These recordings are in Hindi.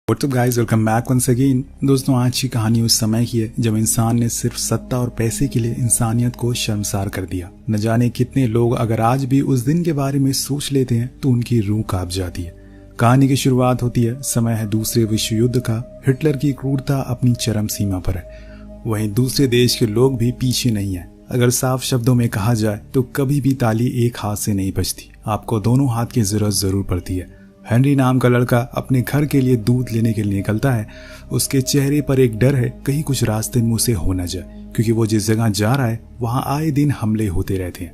WhatsApp guys, welcome back once again. दोस्तों, आज की कहानी उस समय की है जब इंसान ने सिर्फ सत्ता और पैसे के लिए इंसानियत को शर्मसार कर दिया। न जाने कितने लोग अगर आज भी उस दिन के बारे में सोच लेते हैं तो उनकी रूह कांप जाती है। कहानी की शुरुआत होती है, समय है दूसरे विश्व युद्ध का। हिटलर की क्रूरता अपनी चरम सीमा पर है। वहीं दूसरे देश के लोग भी पीछे नहीं है। अगर साफ शब्दों में कहा जाए तो कभी भी ताली एक हाथ से नहीं बजती, आपको दोनों हाथ की जरूरत जरूर पड़ती है। हेनरी नाम का लड़का अपने घर के लिए दूध लेने के लिए निकलता है। उसके चेहरे पर एक डर है, कहीं कुछ रास्ते में उसे हो न जाए, क्योंकि वो जिस जगह जा रहा है वहां आए दिन हमले होते रहते हैं।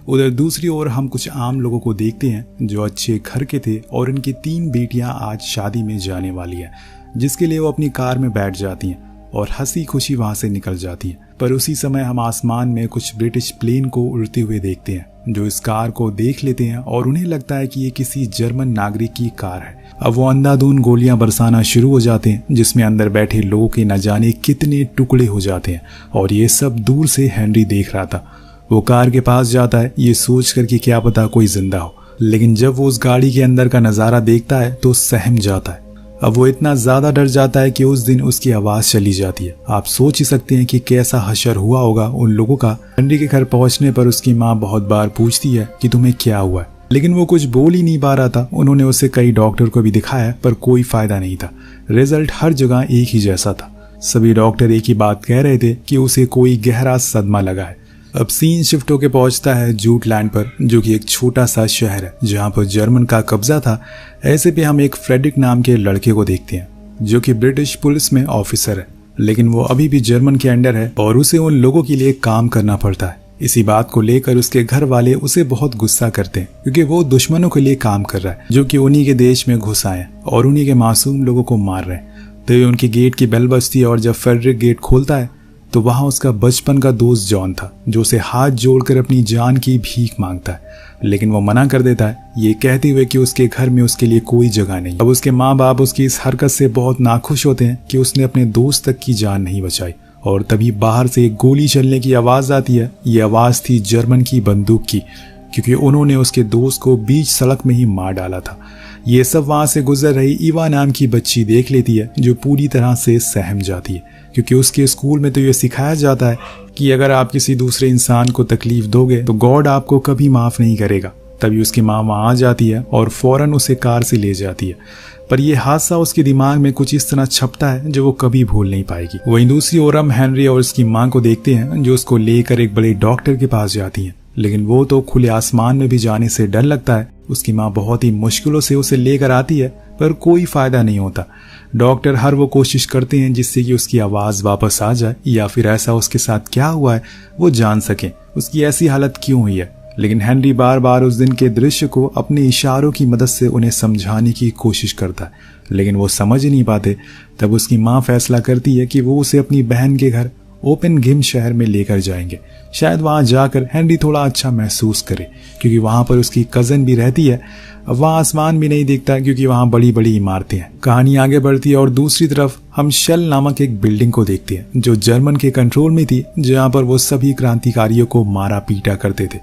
उधर दूसरी ओर हम कुछ आम लोगों को देखते हैं जो अच्छे घर के थे और इनकी 3 बेटियां आज शादी में जाने वाली है, जिसके लिए वो अपनी कार में बैठ जाती हैं और हंसी खुशी वहां से निकल जाती है। पर उसी समय हम आसमान में कुछ ब्रिटिश प्लेन को उड़ते हुए देखते हैं, जो इस कार को देख लेते हैं और उन्हें लगता है कि ये किसी जर्मन नागरिक की कार है। अब वो अंधाधुंध गोलियां बरसाना शुरू हो जाते हैं, जिसमें अंदर बैठे लोगों के न जाने कितने टुकड़े हो जाते हैं। और ये सब दूर से हेनरी देख रहा था। वो कार के पास जाता है, ये सोच कर कि क्या पता कोई जिंदा हो, लेकिन जब वो उस गाड़ी के अंदर का नजारा देखता है तो सहम जाता है। अब वो इतना ज्यादा डर जाता है कि उस दिन उसकी आवाज चली जाती है। आप सोच ही सकते हैं कि कैसा हशर हुआ होगा उन लोगों का। हेनरी के घर पहुंचने पर उसकी माँ बहुत बार पूछती है कि तुम्हें क्या हुआ है, लेकिन वो कुछ बोल ही नहीं पा रहा था। उन्होंने उसे कई डॉक्टर को भी दिखाया पर कोई फायदा नहीं था। रिजल्ट हर जगह एक ही जैसा था। सभी डॉक्टर एक ही बात कह रहे थे कि उसे कोई गहरा सदमा लगा है। अब सीन शिफ्ट होकर पहुंचता है जूटलैंड पर, जो कि एक छोटा सा शहर है जहां पर जर्मन का कब्जा था। ऐसे पे हम एक फ्रेडरिक नाम के लड़के को देखते हैं, जो कि ब्रिटिश पुलिस में ऑफिसर है, लेकिन वो अभी भी जर्मन के अंडर है और उसे उन लोगों के लिए काम करना पड़ता है। इसी बात को लेकर उसके घर वाले उसे बहुत गुस्सा करते हैं, क्योंकि वो दुश्मनों के लिए काम कर रहा है, जो कि उन्हीं के देश में घुस आए और उन्हीं के मासूम लोगों को मार रहे हैं। तो उनकी गेट की बेल बजती है और जब फ्रेडरिक गेट खोलता है तो वहां उसका बचपन का दोस्त जॉन था, जो उसे हाथ जोड़कर अपनी जान की भीख मांगता है, लेकिन वो मना कर देता है, ये कहते हुए कि उसके घर में उसके लिए कोई जगह नहीं। अब उसके माँ बाप उसकी इस हरकत से बहुत नाखुश होते हैं कि उसने अपने दोस्त तक की जान नहीं बचाई। और तभी बाहर से एक गोली चलने की आवाज आती है। ये आवाज थी जर्मन की बंदूक की, क्योंकि उन्होंने उसके दोस्त को बीच सड़क में ही मार डाला था। ये सब वहां से गुजर रही ईवा नाम की बच्ची देख लेती है, जो पूरी तरह से सहम जाती है, क्योंकि उसके स्कूल में तो ये सिखाया जाता है कि अगर आप किसी दूसरे इंसान को तकलीफ दोगे तो गॉड आपको कभी माफ नहीं करेगा। तभी उसकी माँ वहां आ जाती है और फौरन उसे कार से ले जाती है। पर यह हादसा उसके दिमाग में कुछ इस तरह छपता है जो वो कभी भूल नहीं पाएगी। वहीं दूसरी ओर हम हेनरी और उसकी माँ को देखते हैं, जो उसको लेकर एक बड़े डॉक्टर के पास जाती है, लेकिन वो तो खुले आसमान में भी जाने से डर लगता है। उसकी माँ बहुत ही मुश्किलों से उसे लेकर आती है, पर कोई फायदा नहीं होता। डॉक्टर हर वो कोशिश करते हैं जिससे कि उसकी आवाज वापस आ जाए, या फिर ऐसा उसके साथ क्या हुआ है वो जान सके, उसकी ऐसी हालत क्यों हुई है। लेकिन हेनरी बार बार उस दिन के दृश्य को अपने इशारों की मदद से उन्हें समझाने की कोशिश करता है, लेकिन वो समझ ही नहीं पाते। तब उसकी माँ फैसला करती है कि वो उसे अपनी बहन के घर ओपन गिम शहर में लेकर जाएंगे। शायद वहां जाकर हेनरी थोड़ा अच्छा महसूस करे, क्योंकि वहां पर उसकी कजन भी रहती है। वहां आसमान भी नहीं दिखता, क्योंकि वहां बड़ी बड़ी इमारतें हैं। कहानी आगे बढ़ती है और दूसरी तरफ हम शेल नामक एक बिल्डिंग को देखते हैं, जो जर्मन के कंट्रोल में थी, जहां पर वो सभी क्रांतिकारियों को मारा पीटा करते थे।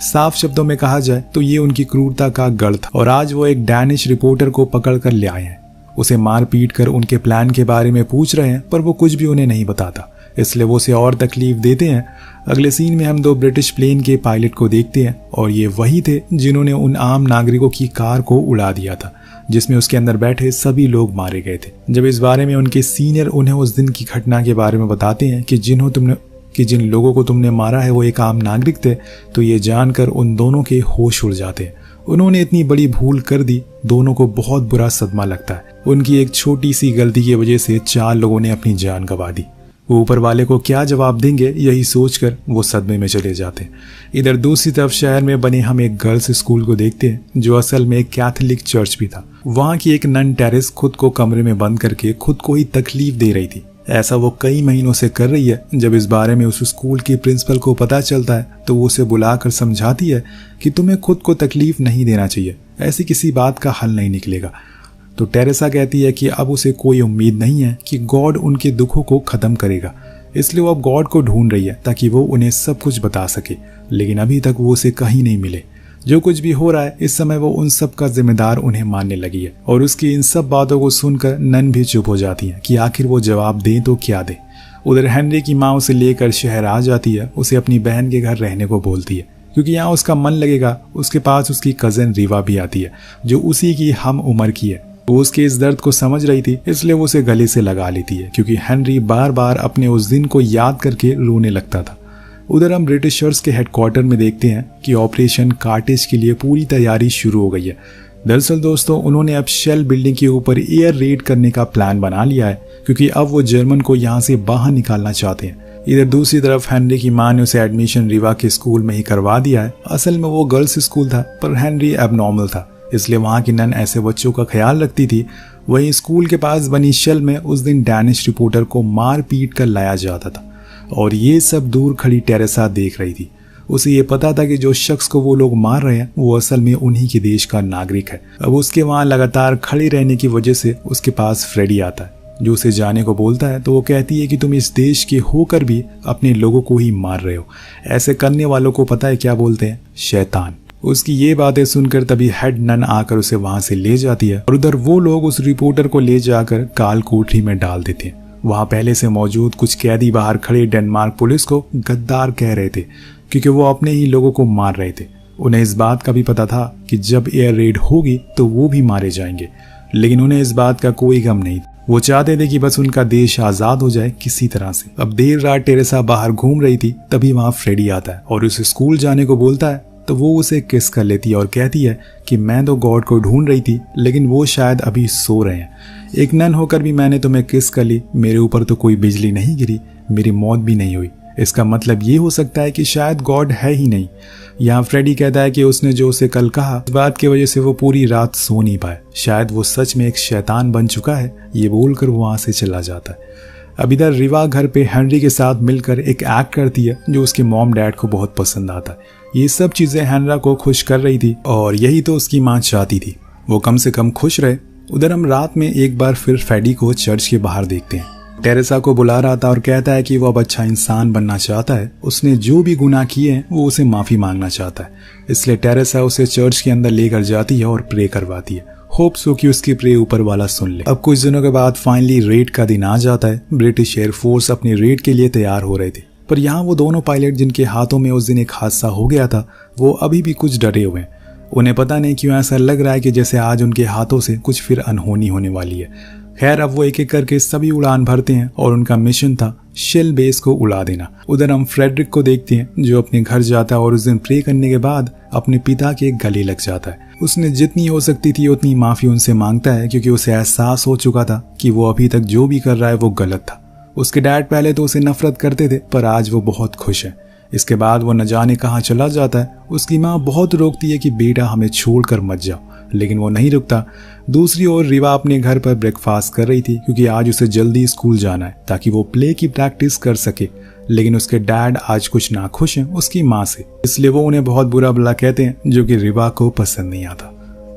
साफ शब्दों में कहा जाए तो ये उनकी क्रूरता का गढ़ था। और आज वो एक डैनिश रिपोर्टर को पकड़ कर ले आए हैं। उसे मार पीट कर उनके प्लान के बारे में पूछ रहे हैं, पर वो कुछ भी उन्हें नहीं बताता, इसलिए वो उसे और तकलीफ देते हैं। अगले सीन में हम 2 ब्रिटिश प्लेन के पायलट को देखते हैं, और ये वही थे जिन्होंने उन आम नागरिकों की कार को उड़ा दिया था, जिसमें उसके अंदर बैठे सभी लोग मारे गए थे। जब इस बारे में उनके सीनियर उन्हें उस दिन की घटना के बारे में बताते हैं कि जिन लोगों को तुमने मारा है वो एक आम नागरिक थे, तो ये जानकर उन दोनों के होश उड़ जाते हैं। उन्होंने इतनी बड़ी भूल कर दी, दोनों को बहुत बुरा सदमा लगता है। उनकी एक छोटी सी गलती की वजह से 4 लोगों ने अपनी जान गंवा दी। वो ऊपर वाले को क्या जवाब देंगे, यही सोचकर वो सदमे में चले जाते हैं। इधर दूसरी तरफ शहर में बने हम एक गर्ल्स स्कूल को देखते हैं, जो असल में एक कैथोलिक चर्च भी था। वहां की एक नन टेरेस खुद को कमरे में बंद करके खुद को ही तकलीफ दे रही थी। ऐसा वो कई महीनों से कर रही है। जब इस बारे में उस स्कूल की प्रिंसिपल को पता चलता है तो वो उसे बुलाकर समझाती है कि तुम्हें खुद को तकलीफ नहीं देना चाहिए, ऐसी किसी बात का हल नहीं निकलेगा। तो टेरेसा कहती है कि अब उसे कोई उम्मीद नहीं है कि गॉड उनके दुखों को खत्म करेगा, इसलिए वो अब गॉड को ढूंढ रही है ताकि वो उन्हें सब कुछ बता सके, लेकिन अभी तक वो उसे कहीं नहीं मिले। जो कुछ भी हो रहा है इस समय वो उन सब का जिम्मेदार उन्हें मानने लगी है। और उसकी इन सब बातों को सुनकर नन भी चुप हो जाती है कि आखिर वो जवाब दे तो क्या दे। उधर हेनरी की माँ उसे लेकर शहर आ जाती है, उसे अपनी बहन के घर रहने को बोलती है क्योंकि यहाँ उसका मन लगेगा। उसके पास उसकी कजिन रीवा भी आती है जो उसी की हम उम्र की है। वो उसके इस दर्द को समझ रही थी, इसलिए वो उसे गले से लगा लेती है क्योंकि हेनरी बार बार अपने उस दिन को याद करके रोने लगता था। उधर हम ब्रिटिशर्स के हेडक्वार्टर में देखते हैं कि ऑपरेशन कार्टेज के लिए पूरी तैयारी शुरू हो गई है। दरअसल दोस्तों उन्होंने अब शेल बिल्डिंग के ऊपर एयर रेड करने का प्लान बना लिया है क्योंकि अब वो जर्मन को यहाँ से बाहर निकालना चाहते हैं। इधर दूसरी तरफ हेनरी की मां ने उसे एडमिशन रीवा के स्कूल में ही करवा दिया है। असल में वो गर्ल्स स्कूल था पर हेनरी एबनॉर्मल था, इसलिए वहाँ की नन ऐसे बच्चों का ख्याल रखती थी। वहीं स्कूल के पास बनी शेल में उस दिन डैनिश रिपोर्टर को मार पीट कर लाया जाता था और ये सब दूर खड़ी टेरेसा देख रही थी। उसे ये पता था कि जो शख्स को वो लोग मार रहे हैं वो असल में उन्हीं के देश का नागरिक है। अब उसके वहाँ लगातार खड़े रहने की वजह से उसके पास फ्रेडी आता है जो उसे जाने को बोलता है। तो वो कहती है कि तुम इस देश के होकर भी अपने लोगों को ही मार रहे हो। ऐसे करने वालों को पता है क्या बोलते हैं? शैतान। उसकी ये बातें सुनकर तभी हेड नन आकर उसे वहां से ले जाती है और उधर वो लोग उस रिपोर्टर को ले जाकर काल कोठरी में डाल देते हैं। वहां पहले से मौजूद कुछ कैदी बाहर खड़े डेनमार्क पुलिस को गद्दार कह रहे थे क्योंकि वो अपने ही लोगों को मार रहे थे। उन्हें इस बात का भी पता था कि जब एयर रेड होगी तो वो भी मारे जाएंगे, लेकिन उन्हें इस बात का कोई गम नहीं। वो चाहते थे कि बस उनका देश आजाद हो जाए किसी तरह से। अब देर रात टेरेसा बाहर घूम रही थी, तभी वहां फ्रेडी आता है और उसे स्कूल जाने को बोलता है। तो वो उसे किस कर लेती है और कहती है कि मैं तो गॉड को ढूंढ रही थी लेकिन वो शायद अभी सो रहे हैं। एक नन होकर भी मैंने तुम्हें किस कर ली, मेरे ऊपर तो कोई बिजली नहीं गिरी, मेरी मौत भी नहीं हुई। इसका मतलब ये हो सकता है कि शायद गॉड है ही नहीं। यहाँ फ्रेडी कहता है कि उसने जो उसे कल कहा इस बात की वजह से वो पूरी रात सो नहीं पाए, शायद वो सच में एक शैतान बन चुका है। ये बोलकर वो वहां से चला जाता है। अब इधर रिवा घर पे हेनरी के साथ मिलकर एक एक्ट करती है जो उसके मॉम डैड को बहुत पसंद आता है। ये सब चीजें हेनरा को खुश कर रही थी और यही तो उसकी माँ चाहती थी, वो कम से कम खुश रहे। उधर हम रात में एक बार फिर फ्रेडी को चर्च के बाहर देखते हैं। टेरेसा को बुला रहा था और कहता है कि वो अब अच्छा इंसान बनना चाहता है। उसने जो भी गुनाह किए हैं वो उसे माफी मांगना चाहता है, इसलिए टेरेसा उसे चर्च के अंदर लेकर जाती है और प्रे करवाती है। होप सो कि उसकी प्रे ऊपर वाला सुन ले। अब कुछ दिनों के बाद फाइनली रेड का दिन आ जाता है। ब्रिटिश एयरफोर्स अपनी रेड के लिए तैयार हो रहे थे, पर यहाँ वो दोनों पायलट जिनके हाथों में उस दिन एक हादसा हो गया था वो अभी भी कुछ डरे हुए हैं। उन्हें पता नहीं क्यों ऐसा लग रहा है कि जैसे आज उनके हाथों से कुछ फिर अनहोनी होने वाली है। खैर अब वो एक एक करके सभी उड़ान भरते हैं और उनका मिशन था शेल बेस को उड़ा देना। उधर हम फ्रेडरिक को देखते हैं जो अपने घर जाता है और उस दिन प्रे करने के बाद अपने पिता के गले लग जाता है। उसने जितनी हो सकती थी उतनी माफी उनसे मांगता है क्योंकि उसे एहसास हो चुका था कि वो अभी तक जो भी कर रहा है वो गलत था। उसके डैड पहले तो उसे नफरत करते थे पर आज वो बहुत खुश है। इसके बाद वो न जाने कहाँ चला जाता है। उसकी माँ बहुत रोकती है कि बेटा हमें छोड़कर मत जाओ, लेकिन वो नहीं रुकता। दूसरी ओर रिवा अपने घर पर ब्रेकफास्ट कर रही थी क्योंकि आज उसे जल्दी स्कूल जाना है ताकि वो प्ले की प्रैक्टिस कर सके, लेकिन उसके डैड आज कुछ नाखुश हैं उसकी माँ से, इसलिए वो उन्हें बहुत बुरा भला कहते हैं जो कि रिवा को पसंद नहीं आता।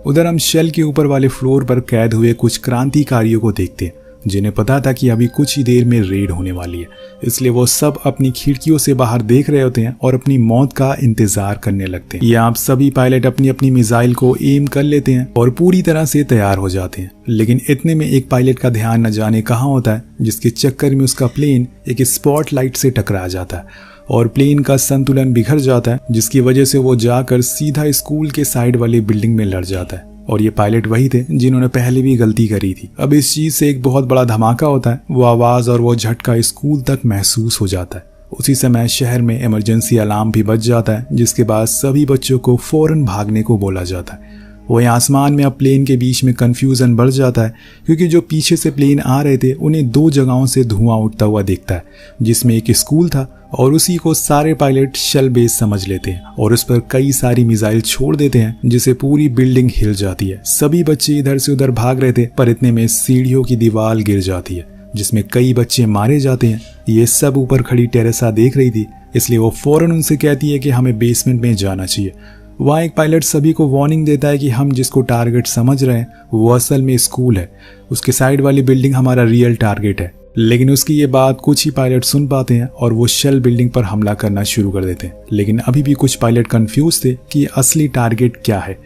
उधर हम शेल के ऊपर वाले फ्लोर पर कैद हुए कुछ क्रांतिकारियों को देखते हैं जिन्हें पता था कि अभी कुछ ही देर में रेड होने वाली है, इसलिए वो सब अपनी खिड़कियों से बाहर देख रहे होते हैं और अपनी मौत का इंतजार करने लगते हैं। ये आप सभी पायलट अपनी अपनी मिसाइल को एम कर लेते हैं और पूरी तरह से तैयार हो जाते हैं, लेकिन इतने में एक पायलट का ध्यान न जाने कहाँ होता है, जिसके चक्कर में उसका प्लेन एक स्पॉटलाइट से टकरा जाता है और प्लेन का संतुलन बिखर जाता है, जिसकी वजह से वो जाकर सीधा स्कूल के साइड वाली बिल्डिंग में लड़ जाता है। और ये पायलट वही थे जिन्होंने पहले भी गलती करी थी। अब इस चीज से एक बहुत बड़ा धमाका होता है। वो आवाज और वो झटका स्कूल तक महसूस हो जाता है। उसी समय शहर में इमरजेंसी अलार्म भी बज जाता है, जिसके बाद सभी बच्चों को फौरन भागने को बोला जाता है। वहीं आसमान में अब प्लेन के बीच में कंफ्यूजन बढ़ जाता है क्योंकि जो पीछे से प्लेन आ रहे थे उन्हें दो जगहों से धुआं उठता हुआ दिखता है, जिसमें एक स्कूल था और उसी को सारे पायलट शेल बेस समझ लेते हैं और उस पर कई सारी मिसाइल छोड़ देते हैं, जिससे पूरी बिल्डिंग हिल जाती है। सभी बच्चे इधर से उधर भाग रहे थे, पर इतने में सीढ़ियों की दीवार गिर जाती है जिसमें कई बच्चे मारे जाते हैं। ये सब ऊपर खड़ी टेरेसा देख रही थी, इसलिए वो फौरन उनसे कहती है कि हमें बेसमेंट में जाना चाहिए। वहाँ एक पायलट सभी को वार्निंग देता है कि हम जिसको टारगेट समझ रहे हैं वो असल में स्कूल है, उसके साइड वाली बिल्डिंग हमारा रियल टारगेट है। लेकिन उसकी ये बात कुछ ही पायलट सुन पाते हैं और वो शेल बिल्डिंग पर हमला करना शुरू कर देते हैं। लेकिन अभी भी कुछ पायलट कंफ्यूज थे कि असली टारगेट क्या है।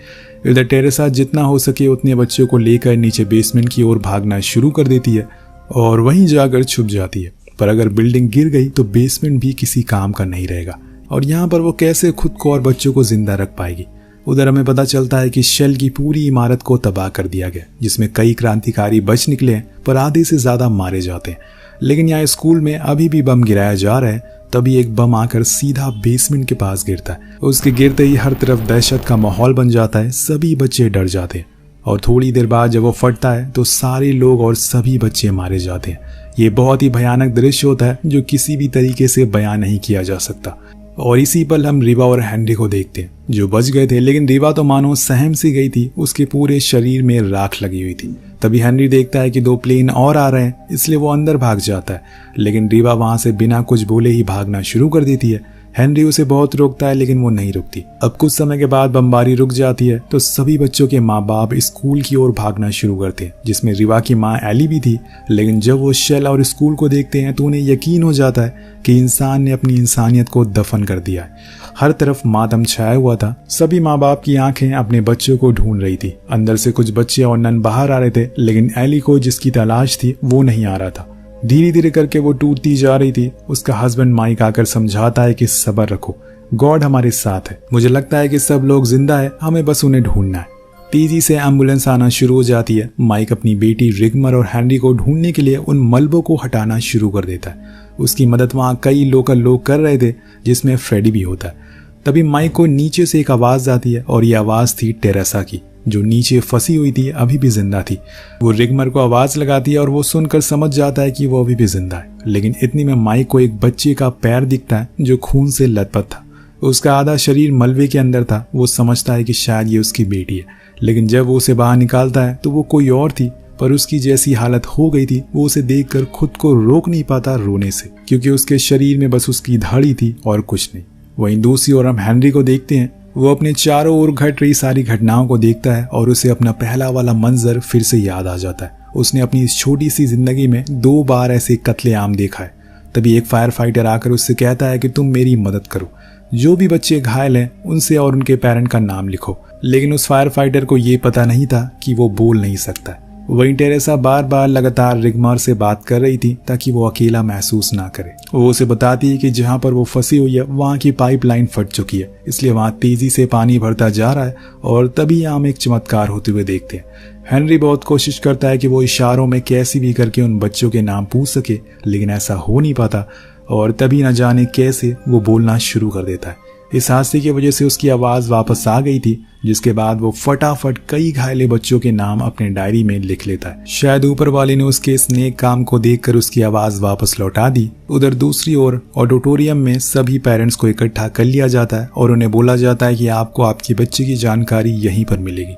इधर टेरेसा जितना हो सके उतने बच्चों को लेकर नीचे बेसमेंट की ओर भागना शुरू कर देती है और वहीं जाकर छुप जाती है। पर अगर बिल्डिंग गिर गई तो बेसमेंट भी किसी काम का नहीं रहेगा और यहाँ पर वो कैसे खुद को और बच्चों को जिंदा रख पाएगी। उधर हमें पता चलता है कि शेल की पूरी इमारत को तबाह कर दिया गया, जिसमें कई क्रांतिकारी बच निकले हैं पर आधे से ज्यादा मारे जाते हैं। लेकिन यहाँ स्कूल में अभी भी बम गिराया जा रहा है। तभी एक बम आकर सीधा बेसमेंट के पास गिरता है। उसके गिरते ही हर तरफ दहशत का माहौल बन जाता है, सभी बच्चे डर जाते हैं और थोड़ी देर बाद जब वो फटता है तो सारे लोग और सभी बच्चे मारे जाते हैं। ये बहुत ही भयानक दृश्य होता है जो किसी भी तरीके से बयां नहीं किया जा सकता। और इसी पल हम रिवा और हेनरी को देखते हैं जो बच गए थे, लेकिन रिवा तो मानो सहम सी गई थी, उसके पूरे शरीर में राख लगी हुई थी। तभी हेनरी देखता है कि 2 प्लेन और आ रहे हैं, इसलिए वो अंदर भाग जाता है। लेकिन रिवा वहां से बिना कुछ बोले ही भागना शुरू कर देती है। हेनरी उसे बहुत रोकता है लेकिन वो नहीं रुकती। अब कुछ समय के बाद बमबारी रुक जाती है तो सभी बच्चों के माँ बाप स्कूल की ओर भागना शुरू करते हैं, जिसमें रिवा की माँ एली भी थी। लेकिन जब वो शेल और स्कूल को देखते हैं तो उन्हें यकीन हो जाता है कि इंसान ने अपनी इंसानियत को दफन कर दिया है। हर तरफ मातम छाया हुआ था। सभी माँ बाप की आंखें अपने बच्चों को ढूंढ रही थी। अंदर से कुछ बच्चे और नन बाहर आ रहे थे, लेकिन एली को जिसकी तलाश थी वो नहीं आ रहा था। धीरे धीरे करके वो टूटती जा रही थी। उसका हस्बैंड माइक आकर समझाता है कि सब्र रखो, गॉड हमारे साथ है। मुझे लगता है कि सब लोग जिंदा है, हमें बस उन्हें ढूंढना है। तेजी से एम्बुलेंस आना शुरू हो जाती है। माइक अपनी बेटी रिगमर और हेनरी को ढूंढने के लिए उन मलबों को हटाना शुरू कर देता है। उसकी मदद वहां कई लोकल लोग कर रहे थे, जिसमें फ्रेडी भी होता है। तभी माइक को नीचे से एक आवाज आती है और ये आवाज थी टेरेसा की, जो नीचे फंसी हुई थी, अभी भी जिंदा थी। वो रिगमर को आवाज लगाती है और वो सुनकर समझ जाता है कि वो अभी भी जिंदा है। लेकिन इतनी में माइक को एक बच्चे का पैर दिखता है जो खून से लथपथ था। उसका आधा शरीर मलबे के अंदर था। वो समझता है कि शायद ये उसकी बेटी है, लेकिन जब वो उसे बाहर निकालता है तो वो कोई और थी। पर उसकी जैसी हालत हो गई थी, वो उसे देखकर खुद को रोक नहीं पाता रोने से, क्योंकि उसके शरीर में बस उसकी धड़ी थी और कुछ नहीं। वहीं दूसरी ओर हम हेनरी को देखते हैं। वो अपने चारों ओर घट रही सारी घटनाओं को देखता है और उसे अपना पहला वाला मंजर फिर से याद आ जाता है। उसने अपनी इस छोटी सी जिंदगी में 2 बार ऐसे कत्लेआम देखा है। तभी एक फायर फाइटर आकर उससे कहता है कि तुम मेरी मदद करो, जो भी बच्चे घायल हैं उनसे और उनके पेरेंट का नाम लिखो। लेकिन उस फायर फाइटर को ये पता नहीं था कि वो बोल नहीं सकता। वहीं टेरेसा बार बार लगातार रिगमर से बात कर रही थी ताकि वो अकेला महसूस ना करे। वो उसे बताती है कि जहां पर वो फंसी हुई है वहां की पाइपलाइन फट चुकी है, इसलिए वहां तेजी से पानी भरता जा रहा है। और तभी यहाँ हम एक चमत्कार होते हुए देखते हैं। हेनरी बहुत कोशिश करता है कि वो इशारों में कैसे भी करके उन बच्चों के नाम पूछ सके, लेकिन ऐसा हो नहीं पाता। और तभी न जाने कैसे वो बोलना शुरू कर देता है। इस हादसे की वजह से उसकी आवाज वापस आ गई थी, जिसके बाद वो फटाफट कई घायले बच्चों के नाम अपने डायरी में लिख लेता है। शायद ऊपर वाले ने उसके इस नेक काम को देखकर उसकी आवाज वापस लौटा दी। उधर दूसरी ओर ऑडिटोरियम में सभी पेरेंट्स को इकट्ठा कर लिया जाता है और उन्हें बोला जाता है कि आपको आपके बच्चे की जानकारी यहीं पर मिलेगी।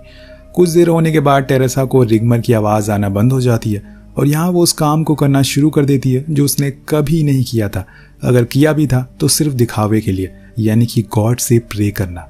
कुछ देर होने के बाद टेरेसा को रिगमर की आवाज आना बंद हो जाती है और यहाँ वो उस काम को करना शुरू कर देती है जो उसने कभी नहीं किया था। अगर किया भी था तो सिर्फ दिखावे के लिए, यानी कि गॉड से प्रे करना,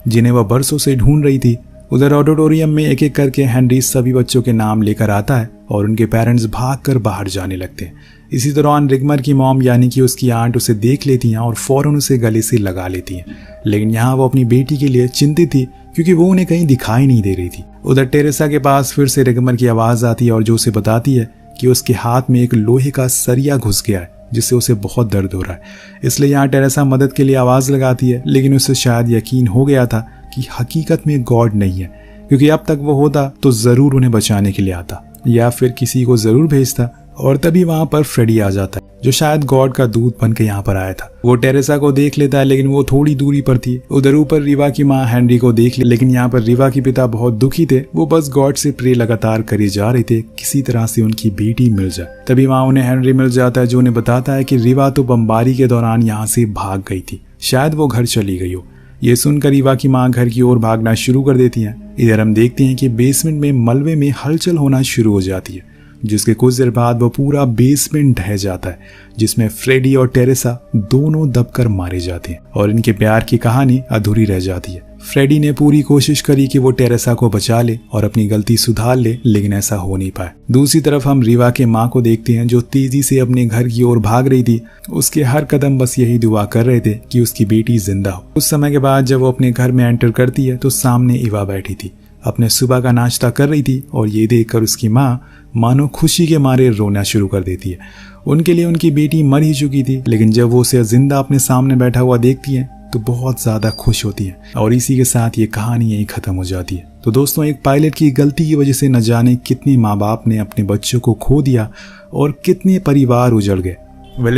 जिन्हें वह बरसों से ढूंढ रही थी। उधर ऑडिटोरियम में एक एक करके हेनरी सभी बच्चों के नाम लेकर आता है और उनके पेरेंट्स भागकर बाहर जाने लगते हैं। इसी दौरान रिगमर की मॉम यानी कि उसकी आंट उसे देख लेती हैं और फौरन उसे गले से लगा लेती हैं। लेकिन यहाँ वो अपनी बेटी के लिए चिंतित थी क्योंकि वो उन्हें कहीं दिखाई नहीं दे रही थी। उधर टेरेसा के पास फिर से रिगमर की आवाज आती है और जो उसे बताती है कि उसके हाथ में एक लोहे का सरिया घुस गया है, जिससे उसे बहुत दर्द हो रहा है। इसलिए यहाँ टेरेसा मदद के लिए आवाज लगाती है, लेकिन उसे शायद यकीन हो गया था कि हकीकत में गॉड नहीं है, क्योंकि अब तक वो होता तो जरूर उन्हें बचाने के लिए आता या फिर किसी को जरूर भेजता। और तभी वहां पर फ्रेडी आ जाता है, जो शायद गॉड का दूत बन के यहाँ पर आया था। वो टेरेसा को देख लेता है, लेकिन वो थोड़ी दूरी पर थी। उधर ऊपर रिवा की माँ हेनरी को देख ली, लेकिन यहाँ पर रिवा के पिता बहुत दुखी थे। वो बस गॉड से प्रे लगातार करे जा रहे थे, किसी तरह से उनकी बेटी मिल जाए। तभी वहां उन्हें हेनरी मिल जाता है, जो उन्हें बताता है कि रिवा तो बमबारी के दौरान यहाँ से भाग गई थी, शायद वो घर चली गई हो। ये सुनकर रिवा की माँ घर की ओर भागना शुरू कर देती है। इधर हम देखते हैं कि बेसमेंट में मलबे में हलचल होना शुरू हो जाती है, जिसके कुछ देर बाद वो पूरा बेसमेंट ढह जाता है, जिसमें फ्रेडी और टेरेसा दोनों दबकर मारे जाते हैं और इनके प्यार की कहानी अधूरी रह जाती है, फ्रेडी ने पूरी कोशिश करी कि वो टेरेसा को बचा ले और अपनी गलती सुधार ले, लेकिन ऐसा हो नहीं पाया। दूसरी तरफ हम रीवा के माँ को देखते हैं जो तेजी से अपने घर की ओर भाग रही थी। उसके हर कदम बस यही दुआ कर रहे थे कि उसकी बेटी जिंदा हो। कुछ समय के बाद जब वो अपने घर में एंटर करती है तो सामने इवा बैठी थी, अपने सुबह का नाश्ता कर रही थी और ये देखकर उसकी माँ मानो खुशी के मारे रोना शुरू कर देती है। उनके लिए उनकी बेटी मर ही चुकी थी, लेकिन जब वो उसे जिंदा अपने सामने बैठा हुआ देखती है तो बहुत ज्यादा खुश होती है। और इसी के साथ ये कहानी यहीं खत्म हो जाती है। तो दोस्तों, एक पायलट की गलती की वजह से न जाने कितने माँ बाप ने अपने बच्चों को खो दिया और कितने परिवार उजड़ गए।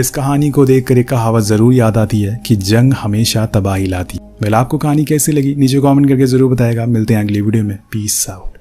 इस कहानी को देखकर एक कहावत जरूर याद आती है कि जंग हमेशा तबाही लाती। आपको कहानी कैसी लगी नीचे कमेंट करके जरूर बताएगा। मिलते हैं अगली वीडियो में। Peace out.